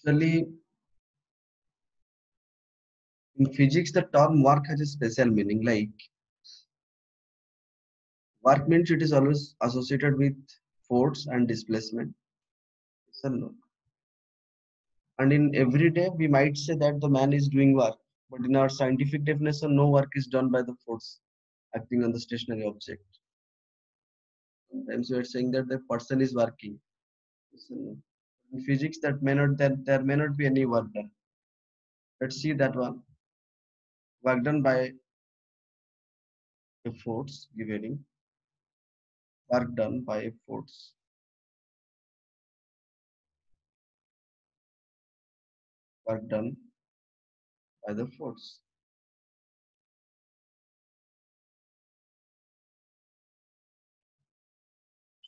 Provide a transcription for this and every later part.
Actually, in physics, the term work has a special meaning. Like work means it is always associated with force and displacement. Yes or no? And in every day, we might say that the man is doing work, but in our scientific definition, no work is done by the force acting on the stationary object. Sometimes we are saying that the person is working. Yes or no? In physics, that there may not be any work done. Let's see that one. Work done by a force given work done by a force. Work done by the force.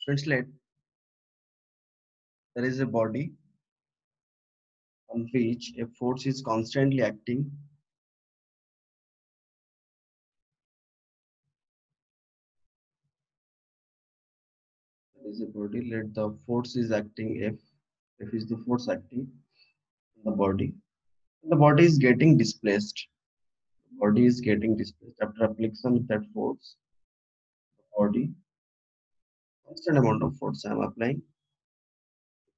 Translate. There is a body on which a force is constantly acting. There is a body. Let the force is acting F. F is the force acting on the body. The body is getting displaced. The body is getting displaced after application of that force. The body, constant amount of force I am applying,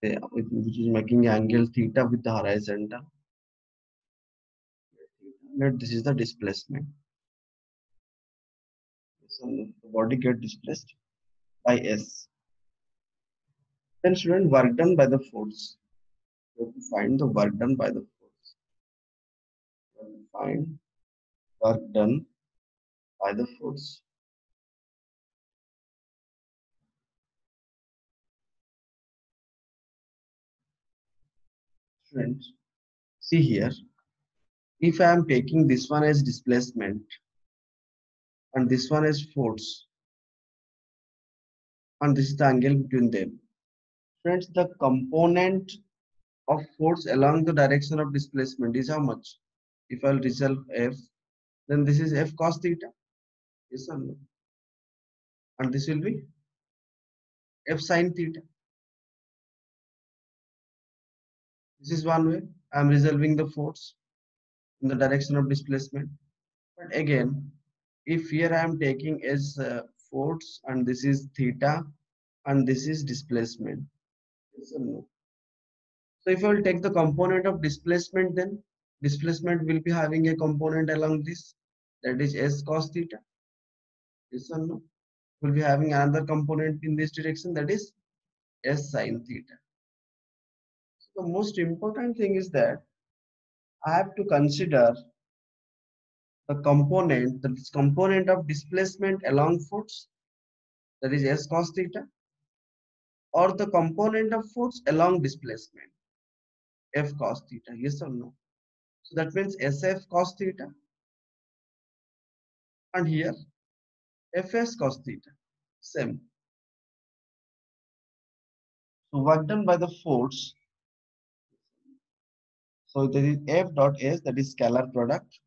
which is making angle theta with the horizontal. Let this is the displacement. So the body get displaced by S. Then student work done by the force. You have to find the work done by the force. You have to find work done by the force. Students, see here. If I am taking this one as displacement and this one as force, and this is the angle between them. Friends, the component of force along the direction of displacement is how much? If I'll resolve F, then this is F cos theta. Yes or no? And this will be F sin theta. This is one way I am resolving the force in the direction of displacement. But again, if here I am taking as force and this is theta and this is displacement. Yes or no? So if I will take the component of displacement, then displacement will be having a component along this, that is S cos theta. Yes or no? Will be having another component in this direction, that is S sin theta. So the most important thing is that I have to consider the component of displacement along force, that is S cos theta, or the component of force along displacement, F cos theta. Yes or no? So that means SF cos theta, and here Fs cos theta. Same. So work done by the force. So there is F dot S, that is scalar product,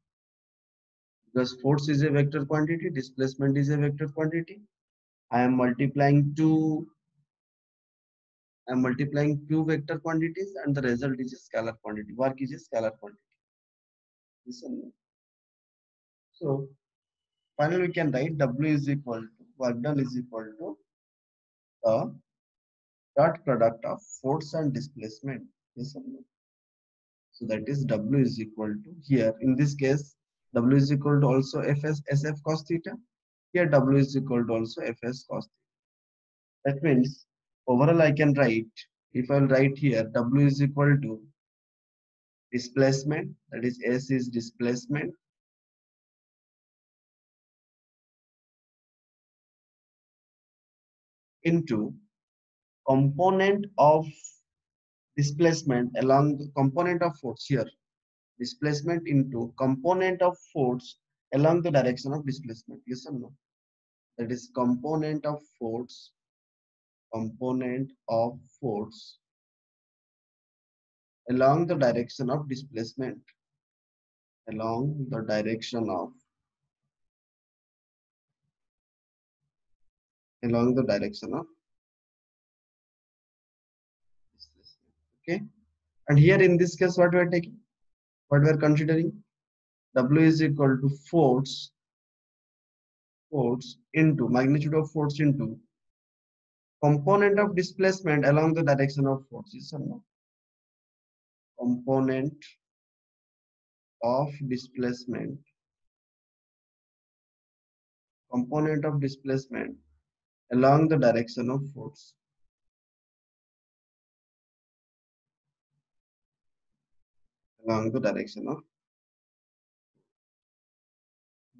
because force is a vector quantity, displacement is a vector quantity. I am multiplying two vector quantities, and the result is a scalar quantity. Work is a scalar quantity. Listen. So finally we can write W is equal to work done is equal to the dot product of force and displacement. Listen. So that is W is equal to, here in this case W is equal to also SF cos theta. Here W is equal to also Fs cos theta. That means overall I can write, if I'll write here W is equal to displacement, that is S is displacement, into component of displacement along the component of force, here displacement into component of force along the direction of displacement. Yes or no? That is component of force along the direction of displacement, along the direction of along the direction of displacement. Okay, And here in this case, what we are taking, what we are considering, W is equal to force into magnitude of force into component of displacement along the direction of force. Yes or no? Component of displacement, component of displacement along the direction of force, along the direction of,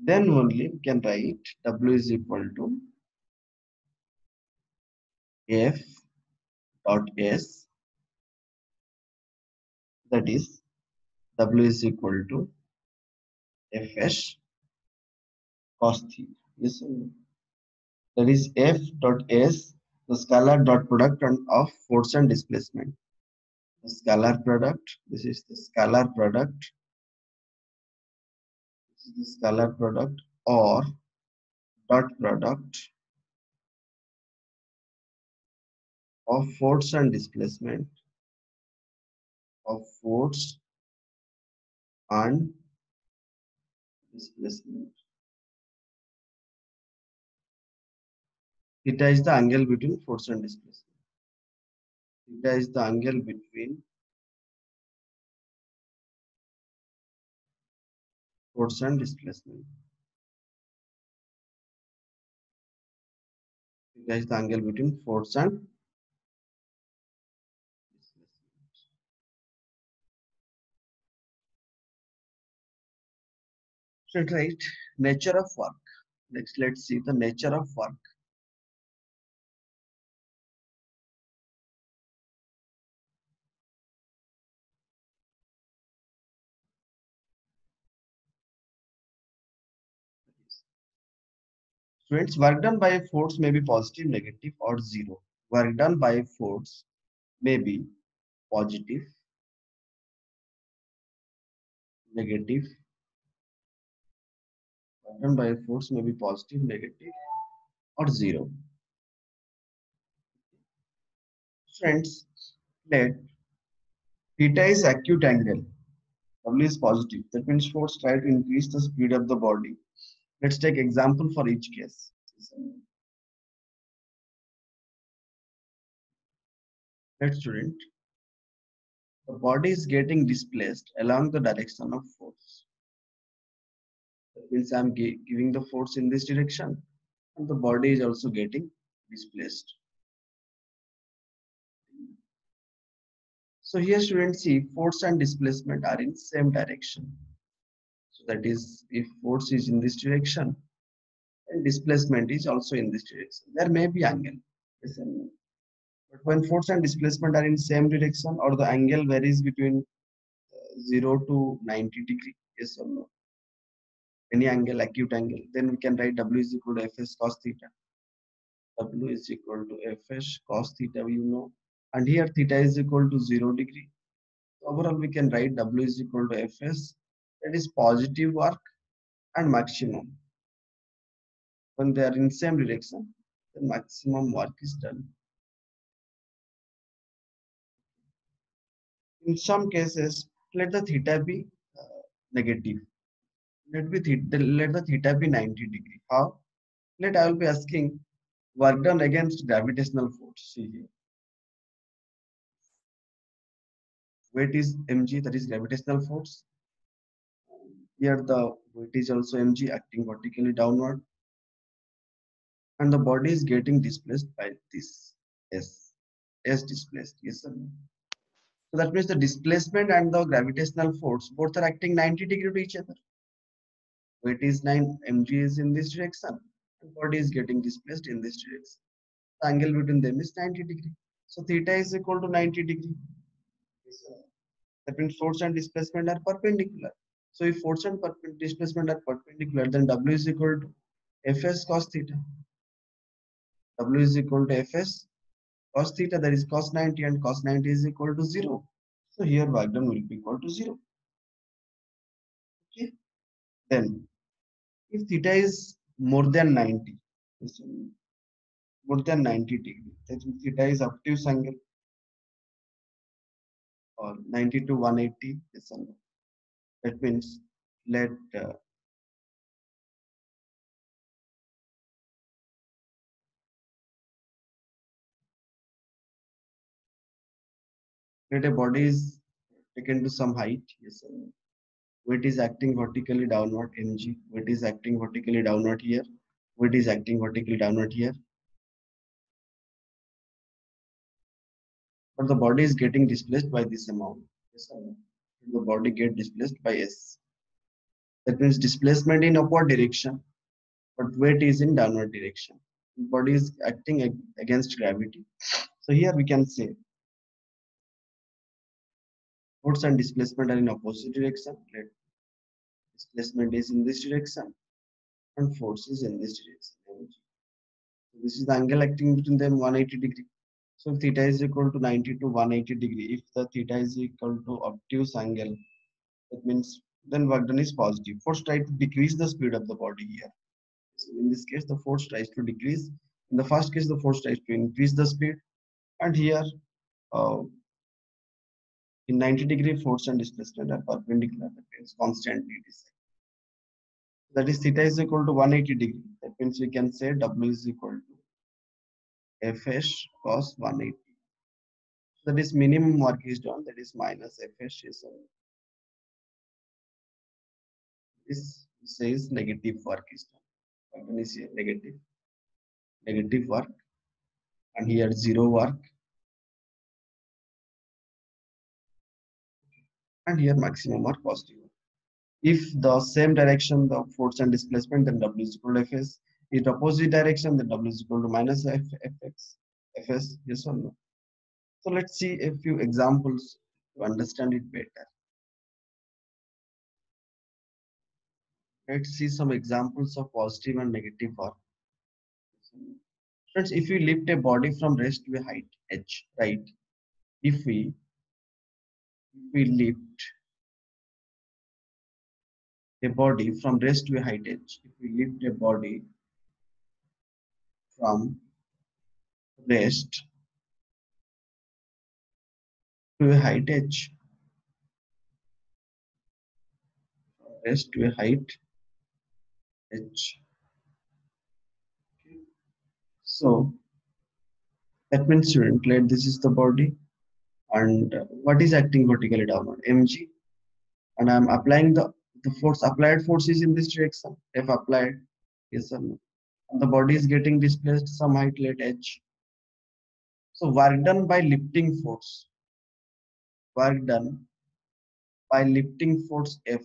then only we can write W is equal to F dot S, that is W is equal to Fs cos theta. Yes or no? That is F dot S, the scalar dot product of force and displacement. The scalar product, this is the scalar product, this is the scalar product or dot product of force and displacement, of force and displacement. Theta is the angle between force and displacement. Theta is the angle between force and displacement. Theta is the angle between force and displacement. So right, nature of work. Next, let's see the nature of work. Students, work done by a force may be positive, negative, or zero. Work done by a force may be positive, negative. Work done by a force may be positive, negative, or zero. Friends, let theta is acute angle. W is positive. That means force try to increase the speed of the body. Let's take example for each case. Let student, the body is getting displaced along the direction of force. That means I'm giving the force in this direction, and the body is also getting displaced. So here students see force and displacement are in same direction. So that is, if force is in this direction and displacement is also in this direction, there may be angle. Yes and no. But when force and displacement are in same direction or the angle varies between 0 to 90 degree, yes or no, any angle, acute angle, then we can write W is equal to Fs cos theta. W is equal to Fs cos theta, you know, and here theta is equal to 0 degree. Overall, we can write W is equal to Fs, that is positive work and maximum. When they are in same direction, the maximum work is done. In some cases, let the theta be negative. Let the theta be 90 degree. How? Let I will be asking work done against gravitational force. See here. Weight is mg, that is gravitational force. Here the weight is also mg acting vertically downward, and the body is getting displaced by this s. S displaced. Yes or no? So that means the displacement and the gravitational force both are acting 90 degree to each other. Weight is 9, mg is in this direction, and body is getting displaced in this direction. The angle between them is 90 degree. So theta is equal to 90 degree. That means force and displacement are perpendicular. So if force and displacement are perpendicular, then W is equal to Fs cos theta. W is equal to Fs cos theta, that is cos 90, and cos 90 is equal to 0. So here work done will be equal to 0. Okay. Then if theta is more than 90, more than 90 degree, that means theta is obtuse angle. or 90 to 180, yes or no? That means let let a body is taken to some height, yes or no? Weight is acting vertically downward, mg. Weight is acting vertically downward here. Weight is acting vertically downward here. But the body is getting displaced by this amount. Yes or no? The body get displaced by s. That means displacement in upward direction, but weight is in downward direction. Body is acting against gravity. So here we can say force and displacement are in opposite direction. Let displacement is in this direction and force is in this direction. So this is the angle acting between them 180 degree. So theta is equal to 90 to 180 degree. If the theta is equal to obtuse angle, that means then work done is positive. Force tries to decrease the speed of the body here. So in this case, the force tries to decrease. In the first case, the force tries to increase the speed. And here, uh, in 90-degree, force and displacement are perpendicular. That means constantly it is. That is theta is equal to 180 degree. That means we can say W is equal to Fs cos 180. So that is minimum work is done. That is minus Fs is this says negative work is done. What is here? Negative work, and here zero work, and here maximum or positive work. If the same direction, the force and displacement, then W is equal to Fs. If opposite direction, then W is equal to minus Fs. Yes or no? So let's see a few examples to understand it better. Let's see some examples of positive and negative work. Friends, if we lift a body from rest to a height h, right? If we lift a body from rest to a height h, if we lift a body from rest to a height h, rest to a height h. So that means, student, let this is the body, and what is acting vertically downward? Mg, and I'm applying the force. Applied force is in this direction. F applied, yes or no? And the body is getting displaced some height, let h. So work done by lifting force. Work done by lifting force F.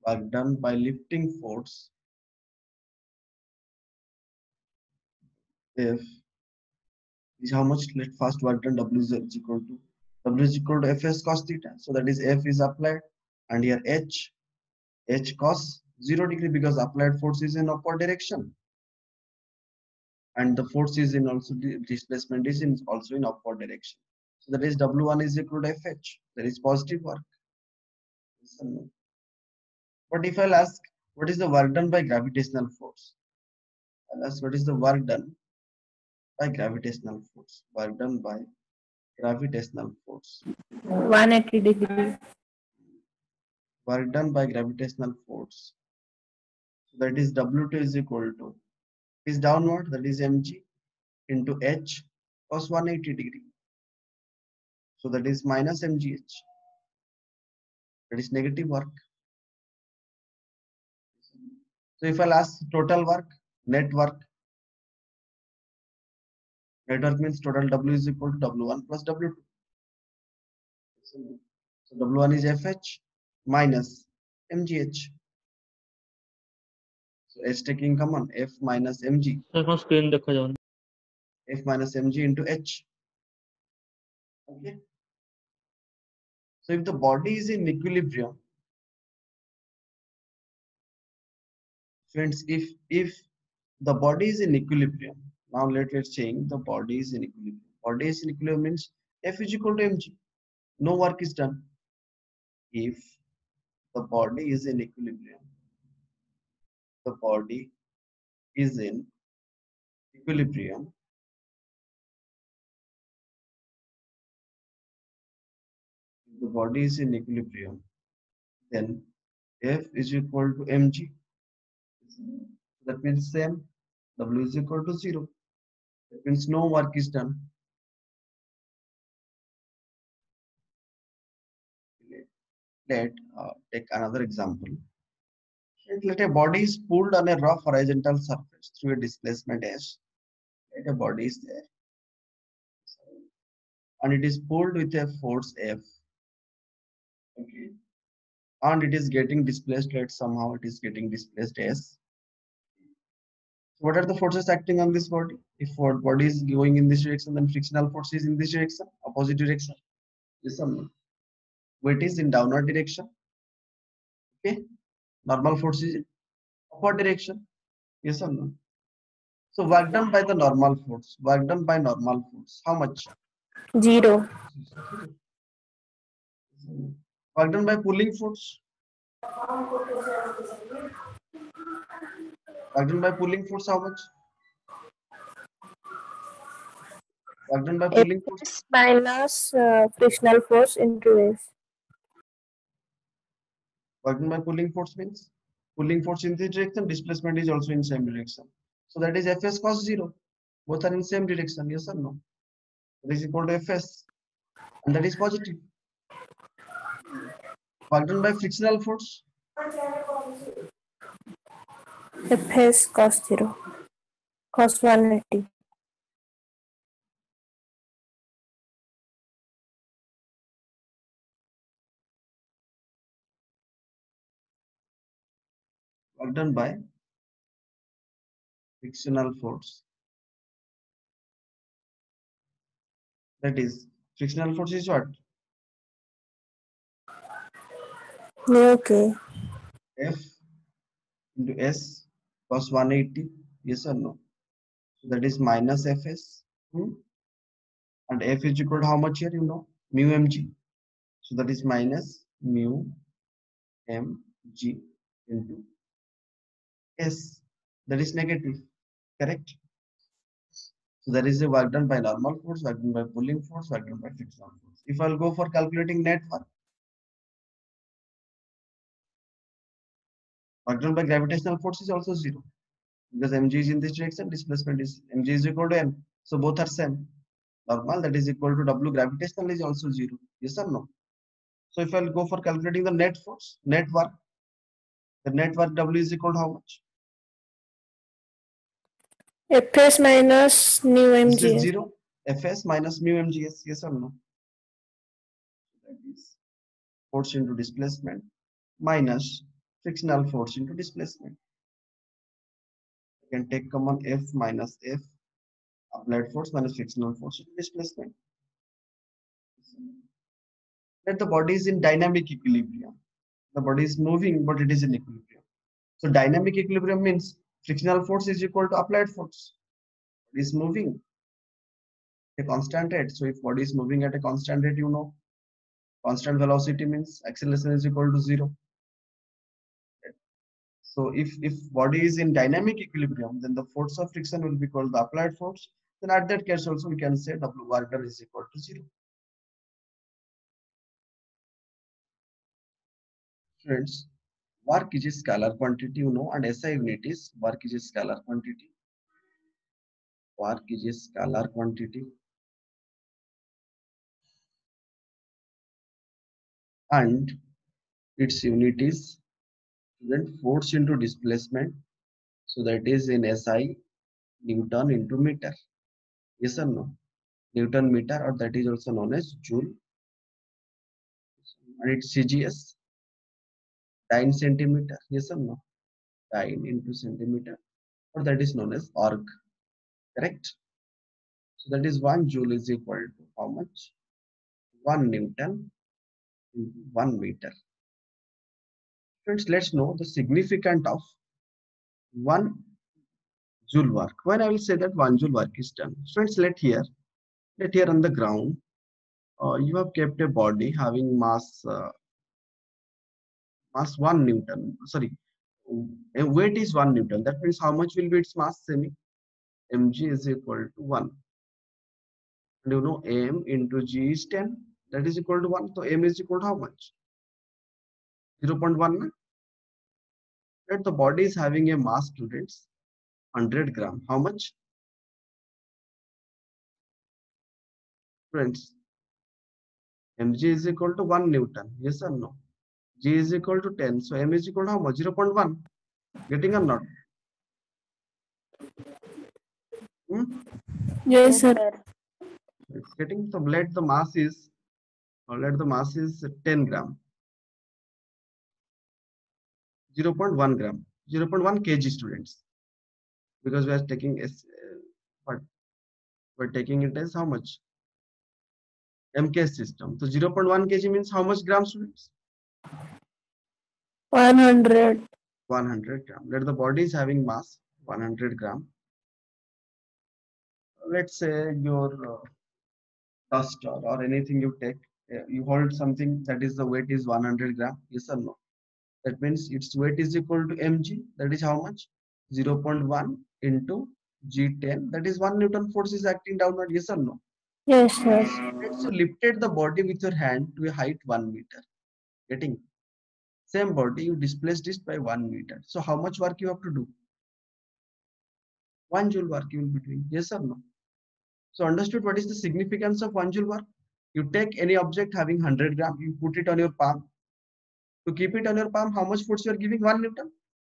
Work done by lifting force F is how much? Let first work done W is equal to Fs cos theta. So that is F is applied, and here H cos 0 degree, because applied force is in upward direction, and the force is in also the displacement is in also in upward direction. So that is W1 is equal to Fh. That is positive work. Yes or no? But if I'll ask, what is the work done by gravitational force? I'll ask, what is the work done by gravitational force? Work done by gravitational force. 180 degree. Work done by gravitational force. So that is W2 is equal to, is downward, that is mg into h cos 180 degree. So that is minus mgh. That is negative work. So if I'll ask total work, net work means total W is equal to W1 plus W2. So W1 is FH minus MGH. So H taking common, F minus MG. screen देखा जाओ. F minus MG into H. Okay. So if the body is in equilibrium, friends, if the body is in equilibrium, now let's change the body is in equilibrium. Body is in equilibrium means F is equal to mg. No work is done. If the body is in equilibrium, the body is in equilibrium, the body is in equilibrium, then F is equal to mg. That means same. W is equal to 0. That means no work is done. Let take another example. Let a body is pulled on a rough horizontal surface through a displacement S. Let a body is there, and it is pulled with a force F. Okay, and it is getting displaced. Let somehow it is getting displaced S. So what are the forces acting on this body? If what body is going in this direction, then frictional force is in this direction, opposite direction. Yes or no? Weight is in downward direction. Okay, normal force is in upward direction. Yes or no? So work done by the normal force. Work done by normal force. How much? 0. 0. Work done by pulling force. Work done by pulling force. How much? Work done by pulling force. Fs minus frictional force into S. Work done by pulling force means pulling force in this direction. Displacement is also in same direction. So that is Fs cos 0. Both are in same direction. Yes or no? That is equal to Fs, and that is positive. Work done by frictional force. Fs cos 0. Cos 180. Work done by frictional force. That is frictional force is what? Nu K. F into S cos 180. Yes or no? So that is minus Fs. And F is equal to how much here? You know, mu mg. So that is minus mu mg into S. That is negative. Correct? So there is a work done by normal force, work done by pulling force, work done by frictional force. If I'll go for calculating net work done by gravitational force is also 0. Because mg is in this direction, displacement is mg is equal to m. So both are same. Normal, that is equal to W gravitational is also 0. Yes or no? So if I'll go for calculating the net force, net work, the net work W is equal to how much? Fs minus nu This is mgs. 0. Fs minus mu mgs. Yes or no? That is force into displacement minus frictional force into displacement. You can take common F minus F, applied force minus frictional force into displacement. That the body is in dynamic equilibrium. The body is moving, but it is in equilibrium. So dynamic equilibrium means frictional force is equal to applied force. It is moving at a constant rate. So if body is moving at a constant rate, you know, constant velocity means acceleration is equal to 0. So if body is in dynamic equilibrium, then the force of friction will be called the applied force. Then at that case also we can say W work done is equal to 0. Friends, work is a scalar quantity, you know, and SI unit is work is a scalar quantity. Work is a scalar quantity, and its unit is then force into displacement. So that is in SI Newton into meter. Yes or no? Newton meter, or that is also known as Joule. And its CGS, dyne centimeter. Yes or no? Dyne into centimeter, or that is known as arc. Correct? So that is 1 Joule is equal to how much? 1 Newton into 1 meter. Friends, let's know the significance of 1 Joule work. When I will say that 1 Joule work is done. Friends, let here on the ground, you have kept a body having mass 1 Newton. Sorry, weight is 1 Newton. That means how much will be its mass? Semi mg is equal to 1. And you know m into g is 10. that is equal to 1. So m is equal to how much? 0.1. That the body is having a mass, students, 100 gram. How much? Friends, mg is equal to 1 Newton. Yes or no? G is equal to 10. So m is equal to how much? 0.1. Getting or not? Hmm? Yes, sir. It's getting. So let the mass is, or let the mass is 10 gram. 0.1 gram. 0.1 kg, students. Because we are taking what? We're taking it as how much? MK system. So 0.1 kg means how much grams, students? 100. 100 gram. Let the body is having mass 100 gram. Let's say your dust or anything you take, you hold something that is the weight is 100 gram. Yes or no? That means its weight is equal to mg. That is how much? 0.1 into g10. That is 1 Newton force is acting downward. Yes or no? Yes, sir. Let's you lifted the body with your hand to a height 1 meter. Getting same body, you displaced it by 1 meter. So how much work you have to do? 1 joule work you will be doing. Yes or no? So understood what is the significance of 1 joule work? You take any object having 100 gram, you put it on your palm. To keep it on your palm, how much force you are giving? 1 Newton.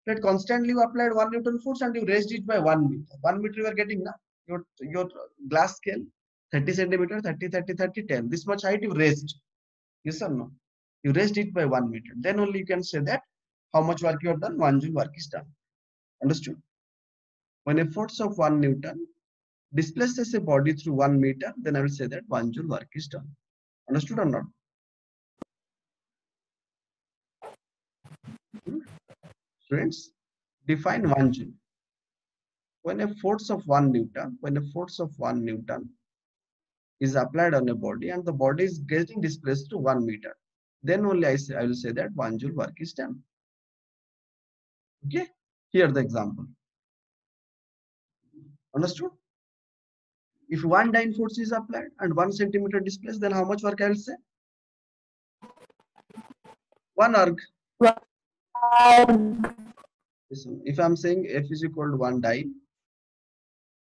That constantly you applied 1 Newton force and you raised it by 1 meter. 1 meter you are getting now. Your glass scale, 30 centimeter, 30, 30, 30, 10. This much height you raised. Yes or no? You raised it by 1 meter. Then only you can say that how much work you have done, 1 joule work is done. Understood? When a force of 1 Newton displaces a body through 1 meter, then I will say that 1 joule work is done. Understood or not? Hmm? Students, define 1 joule. When a force of 1 Newton, is applied on a body and the body is getting displaced to 1 meter, then only I will say that 1 joule work is done. Okay, here the example. Understood? If 1 dyne force is applied and 1 centimeter displaced, then how much work I will say? 1 erg. If I'm saying F is equal to 1 dyne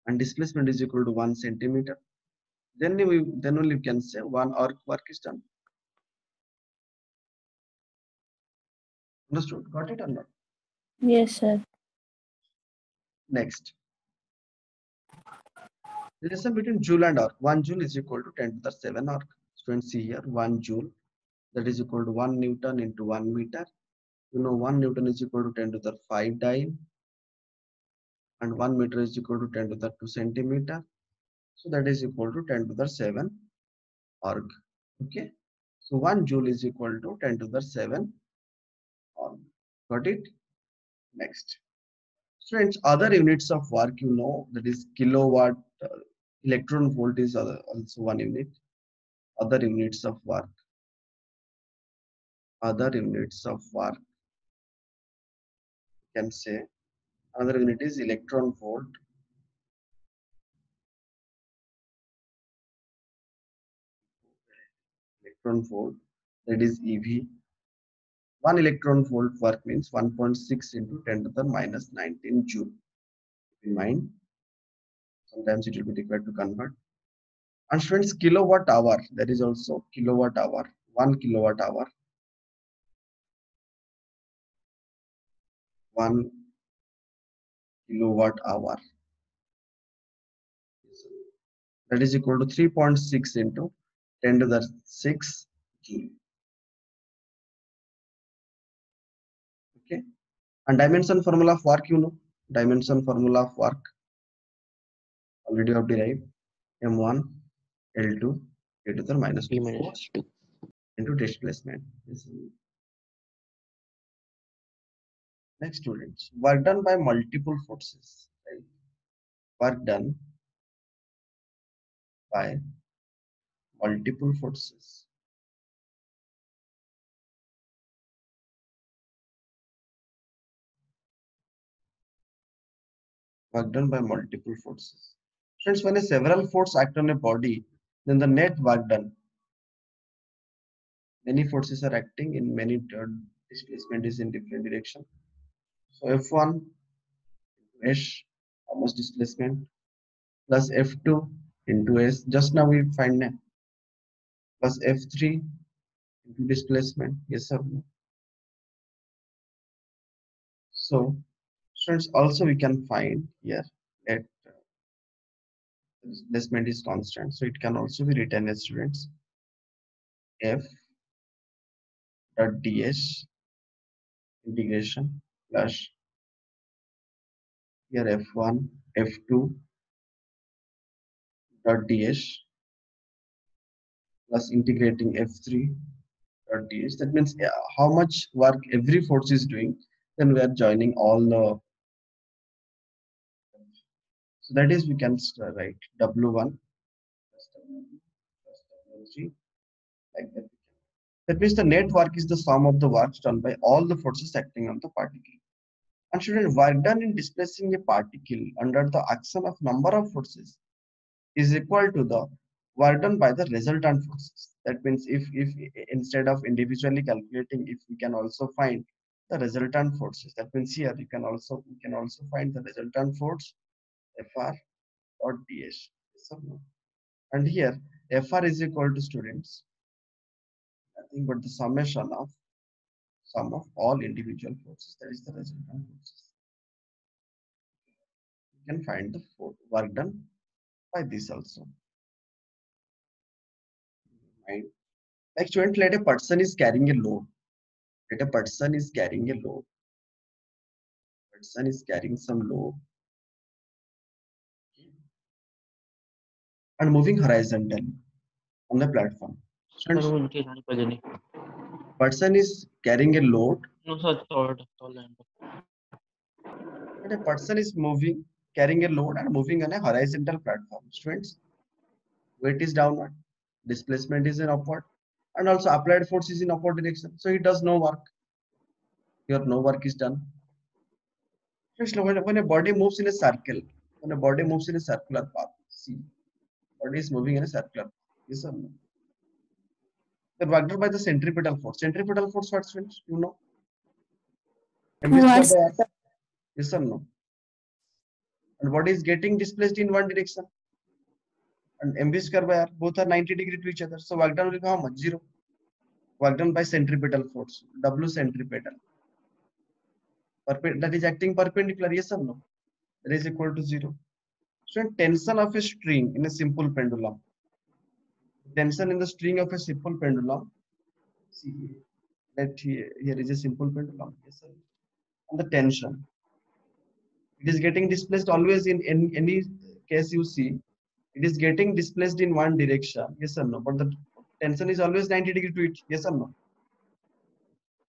and displacement is equal to 1 centimeter, then only you can say 1 erg work is done. Understood? Got it or not? Yes, sir. Next. Relation between joule and arc. 1 joule is equal to 10 to the 7 arc. Students, see here 1 joule, that is equal to 1 Newton into 1 meter. You know 1 Newton is equal to 10 to the 5 dyne and 1 meter is equal to 10 to the 2 centimeter. So that is equal to 10 to the 7 arc. Okay. So 1 joule is equal to 10 to the 7 arc. Got it? Next. Students, other units of work, you know, that is kilowatt, electron volt is also one unit. Other units of work. Other units of work, you can say. Another unit is electron volt. Electron volt, that is EV. 1 electron volt work means 1.6 into 10 to the minus 19 joule. Keep in mind, sometimes it will be required to convert. And students, kilowatt hour, there is also kilowatt hour. 1 kilowatt hour. 1 kilowatt hour. That is equal to 3.6 into 10 to the 6 joule. Okay. And dimension formula of work, you know. Dimension formula of work already have derived. M1 L2 e to the minus 2 force into displacement. Next, students, work done by multiple forces. Right? Work done by multiple forces. Work done by multiple forces. Friends, when a several forces act on a body, then the net work done Many forces are acting in many displacement is in different direction. So F1 into S, how much displacement, plus F2 into S. Just now we find that, plus F3 into displacement. Yes or no? So students, also we can find here that displacement is constant. So it can also be written as, students, F dot ds integration plus here F1 F2 dot ds plus integrating F3 dot ds. That means how much work every force is doing. Then we are joining all the. So that is, we can write W1 plus W2 plus W3 like that. That means the net work is the sum of the works done by all the forces acting on the particle. And student, work done in displacing a particle under the action of number of forces is equal to the work done by the resultant forces. That means if instead of individually calculating, if we can also find the resultant forces, that means here we can also find the resultant force Fr or ds. Yes or no? And here Fr is equal to, students, nothing but the sum of all individual forces. That is the resultant forces. You can find the work done by this also. Right? Like, student, let a person is carrying a load. Let a person is carrying a load. Person is carrying some load and moving horizontally on the platform. Students, person is carrying a load. No, sir, But a person is moving, carrying a load and moving on a horizontal platform. Students, weight is downward, displacement is in upward, and also applied force is in upward direction. So it does no work. Here no work is done. When a body moves in a circle, when a body moves in a circular path, see, body is moving in a circular path. Yes or no? They're worked out by the centripetal force. Centripetal force, what, students? You know? mv square by r. Yes or no? And body is getting displaced in one direction. And mv square by r, both are 90 degrees to each other. So work done will be how much? 0. Work done by centripetal force, W centripetal. That is acting perpendicular, yes or no? That is equal to 0. So tension of a string in a simple pendulum. Tension in the string of a simple pendulum. See, here is a simple pendulum. Yes, sir. And the tension. It is getting displaced always in any case you see. It is getting displaced in one direction. Yes or no? But the tension is always 90 degrees to it. Yes or no?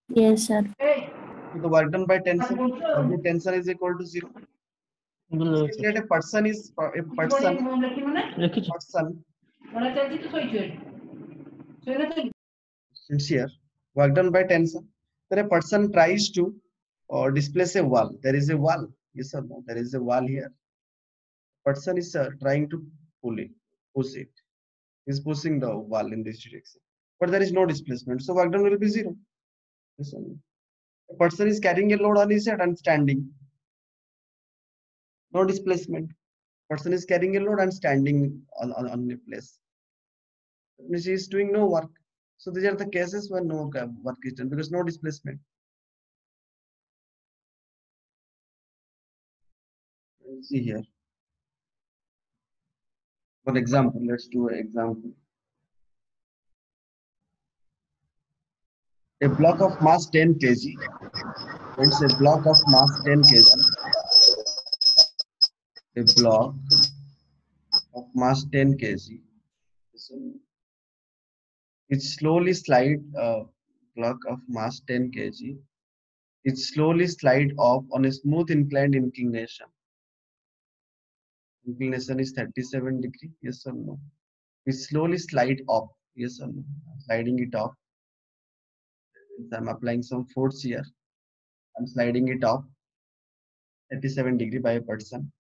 Yes, sir. So the work done by tension, W tension is equal to 0. Let a person is sincere, work done by tension. Then a person tries to displace a wall. There is a wall. Yes or no? There is a wall here. Person is trying to push it. Is pushing the wall in this direction. But there is no displacement. So work done will be 0. Yes or no? A person is carrying a load on his head and standing. No displacement. Person is carrying a load and standing on a place. That means he is doing no work. So these are the cases where no work is done because no displacement. Let's see here. For example, let's do an example. A block of mass 10 kg. It's a block of mass 10 kg. A block of mass 10 kg. It slowly slide block of mass 10 kg. It slowly slide off on a smooth inclined inclination. Inclination is 37 degree. Yes or no? We slowly slide off. Yes or no? Sliding it off. I'm applying some force here. I'm sliding it off 37 degree by a person.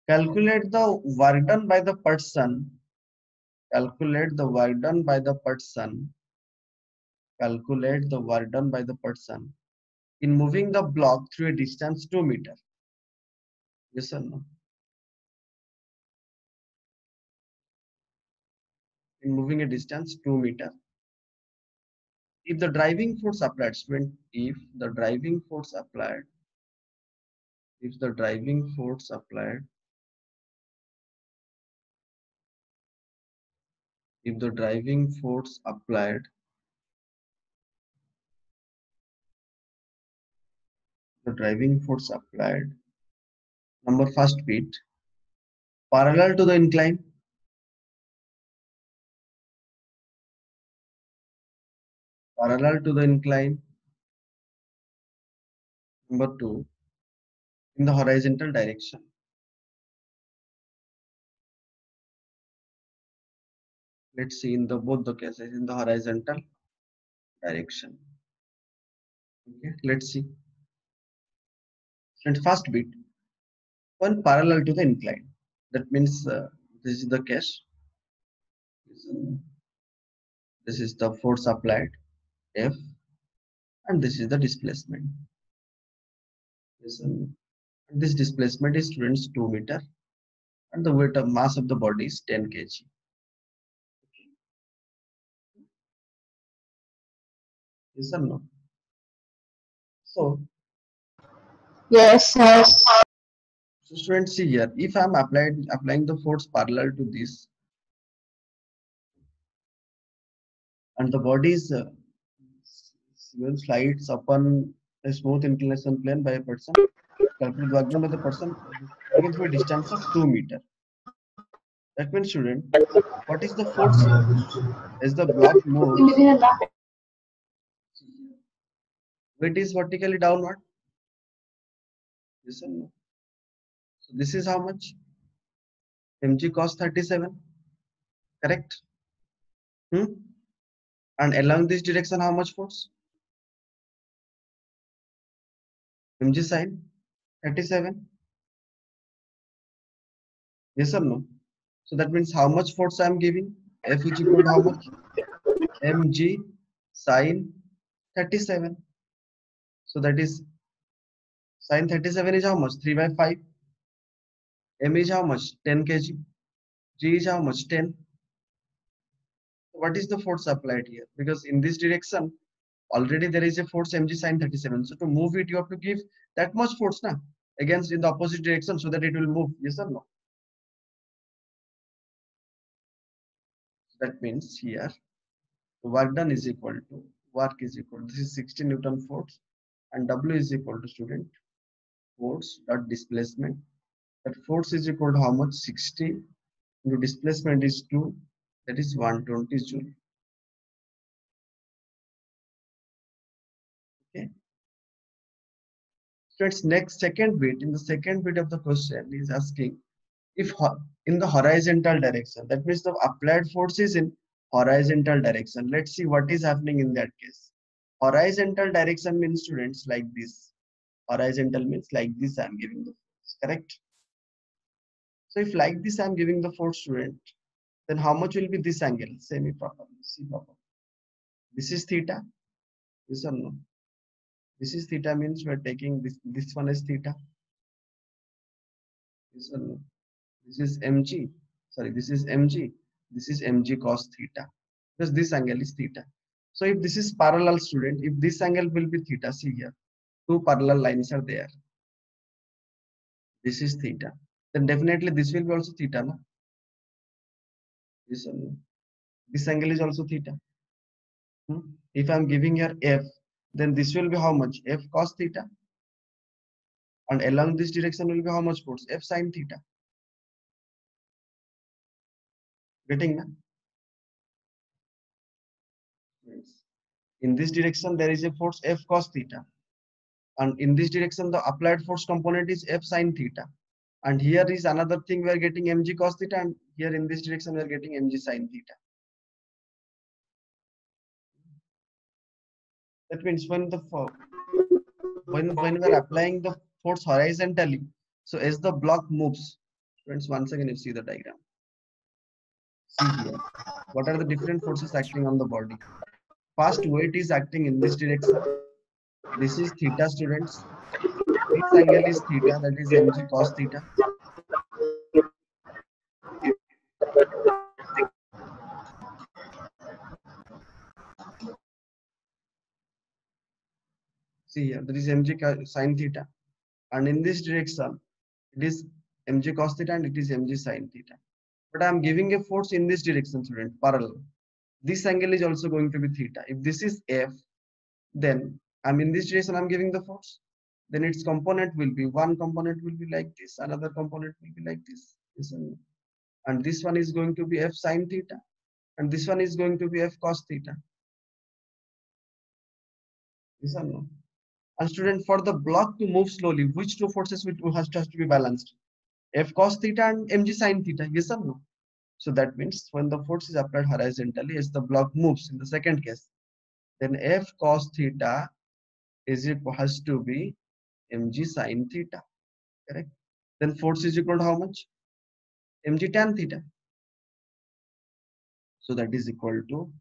Calculate the work done by the person. Calculate the work done by the person calculate the work done by the person in moving the block through a distance 2 meter. Yes or no? In moving a distance 2 meter. If the driving force applied, student, if the driving force applied, if the driving force applied, if the driving force applied, the driving force applied, number first bit, parallel to the incline, parallel to the incline, number two, in the horizontal direction. Let's see in the both the cases in the horizontal direction. Okay, let's see. And first bit, one parallel to the incline. That means this is the case. This is the force applied F, and this is the displacement. This displacement is students 2 meter, and the weight of mass of the body is 10 kg. Yes or no? So, Yes, yes. so students, see here, if I'm applying the force parallel to this, and the body is slides upon a smooth inclination plane by a person, calculate work done by the person taken through a distance of 2 meter. That means, student, what is the force here? As the block moves, weight is vertically downward. Yes or no? So this is how much? Mg cos 37, correct? And along this direction, how much force? Mg sin 37. Yes or no? So that means how much force I am giving? F is equal to how much? Mg sin 37. So that is sin 37 is how much? 3 by 5. M is how much? 10 kg. G is how much? 10. What is the force applied here? Because in this direction, already there is a force mg sin 37. So to move it, you have to give that much force now against in the opposite direction so that it will move. Yes or no? That means here work done is equal to work is equal to, this is 60 Newton force, and W is equal to, student, force dot displacement. That force is equal to how much? 60 into displacement is 2, that is 120 joule. Okay. So it's next second bit. In the second bit of the question is asking if in the horizontal direction, that means the applied force is in horizontal direction. Let's see what is happening in that case. Horizontal direction means, students, like this. Horizontal means like this I am giving the force, correct? So if like this I am giving the force, student, then how much will be this angle? Semi properly, see properly. This is theta, yes or no? This is theta means we are taking this one as theta, yes or no? This is mg, sorry, this is mg, this is mg cos theta, because this angle is theta. So if this is parallel, student, if this angle will be theta, see here, two parallel lines are there. This is theta. Then definitely this will be also theta, no? Yes or no? This angle is also theta. If I'm giving here f, then this will be how much? F cos theta. And along this direction will be how much force? F sin theta. Getting na? Yes. In this direction, there is a force F cos theta. And in this direction, the applied force component is F sin theta. And here is another thing, we are getting mg cos theta, and here in this direction we are getting mg sin theta. That means when we are applying the force horizontally, so as the block moves, friends, once again you see the diagram. See here, what are the different forces acting on the body? First weight is acting in this direction. This is theta, students. This angle is theta, that is mg cos theta. See here, there is mg sin theta, and in this direction, it is mg cos theta and it is mg sin theta. But I am giving a force in this direction, student, parallel. This angle is also going to be theta. If this is F, then I'm in this direction, I'm giving the force. Then its component will be, one component will be like this, another component will be like this. And this one is going to be F sin theta, and this one is going to be F cos theta. Yes or no? And student, for the block to move slowly, which two forces has to be balanced? F cos theta and mg sin theta. Yes or no? So that means when the force is applied horizontally, as the block moves in the second case, then F cos theta has to be mg sin theta. Correct? Then force is equal to how much? Mg tan theta. So that is equal to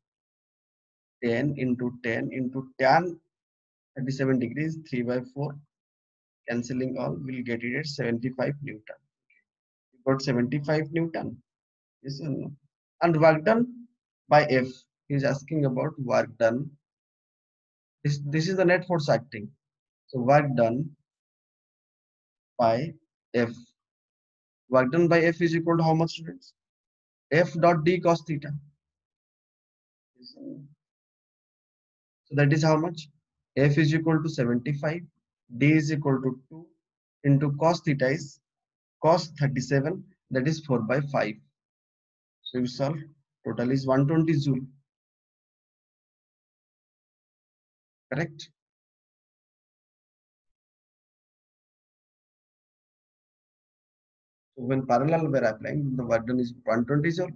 10 into tan 37 degrees, 3 by 4. Cancelling all, we'll get it at 75 Newton. We got 75 Newton. Yes or no? And work done by F. He's asking about work done. This is the net force acting. So work done by F. Work done by F is equal to how much, students? F dot d cos theta. Yes or no? So that is how much? F is equal to 75. D is equal to 2 into cos theta is cos 37. That is 4 by 5. So you solve. Total is 120 joule. Correct? So when parallel we are applying, the work done is 120 joule.